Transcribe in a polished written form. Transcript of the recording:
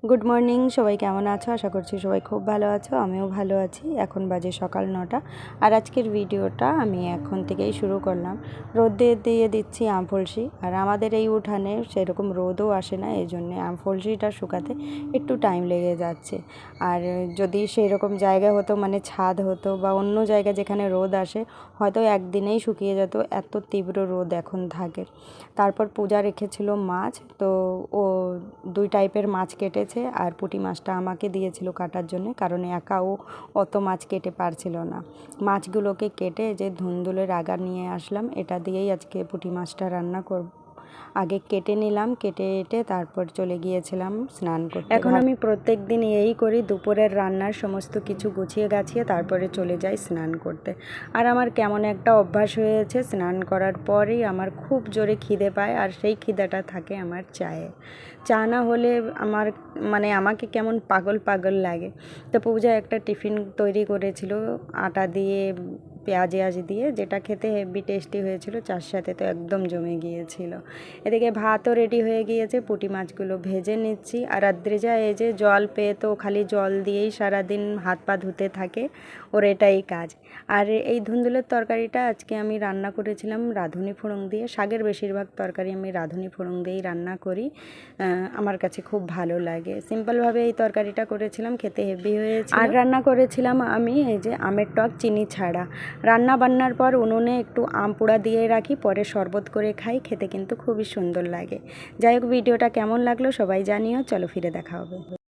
Good morning, সবাই কেমন আছো? আশা করছি সবাই খুব ভালো আছো, আমিও ভালো আছি। এখন বাজে সকাল 9টা। আর আজকের ভিডিওটা আমি এখন থেকেই শুরু করলাম। রোদে দিয়ে দিচ্ছি আমফলসি। আর আমাদের এই উঠানে সেরকম রোদও আসে না, এই জন্যে আমফলসিটা শুকাতে একটু টাইম লেগে যাচ্ছে। আর যদি সেই রকম জায়গা হতো, মানে ছাদ হতো বা অন্য জায়গা যেখানে রোদ আসে, হয়তো একদিনেই শুকিয়ে যেত, এত তীব্র রোদ এখন থাকে। তারপর পূজা রেখেছিল মাছ, তো ও 2 টাইপের মাছ কেটেছে আর পুঁটি মাছটা আমাকে দিয়েছিল কাটার জন্য, কারণ একা ও অত মাছ কেটে পারছিল না। মাছগুলোকে কেটে যে ধুন্দুলের আগা নিয়ে আসলাম, এটা দিয়েই আজকে পুঁটি মাছটা রান্না করব। আগে কেটে নিলাম, কেটে তারপর চলে গিয়েছিলাম স্নান করতে। এখন আমি প্রত্যেক দিন এই করি, দুপুরের রান্নার সমস্ত কিছু গুছিয়ে গাছিয়ে তারপরে চলে যাই স্নান করতে। আর আমার কেমন একটা অভ্যাস হয়েছে, স্নান করার পরেই আমার খুব জোরে খিদে পায়, আর সেই খিদেটা থাকে আমার চায়ে। চা না হলে আমার আমাকে কেমন পাগল পাগল লাগে। তো পূজা একটা টিফিন তৈরি করেছিল আটা দিয়ে, পেঁয়াজ দিয়ে, যেটা খেতে হেভি টেস্টি হয়েছিল, চার সাথে তো একদম জমে গিয়েছিল। এদিকে ভাতও রেডি হয়ে গিয়েছে, পুঁটি মাছগুলো ভেজে নিচ্ছি। আর আদ্রিজা এই যে জল পেয়ে তো খালি জল দিয়েই সারাদিন হাত পা ধুতে থাকে, ওর এটাই কাজ। আর এই ধুন্দুলের তরকারিটা আজকে আমি রান্না করেছিলাম রাঁধুনি ফোড়ন দিয়ে। শাকের বেশিরভাগ তরকারি আমি রাঁধুনি ফোড়ন দিয়েই রান্না করি, আমার কাছে খুব ভালো লাগে। সিম্পলভাবে এই তরকারিটা করেছিলাম, খেতে হেভি হয়েছে। আর রান্না করেছিলাম আমি এই যে আমের টক চিনি ছাড়া। রান্না বান্নার পর উনুনে একটু আম পোড়া দিয়ে রাখি, পরে শরবত করে খাই, খেতে কিন্তু খুবই সুন্দর লাগে। যাই হোক, ভিডিওটা কেমন লাগলো সবাই জানিও। চলো ফিরে দেখা হবে।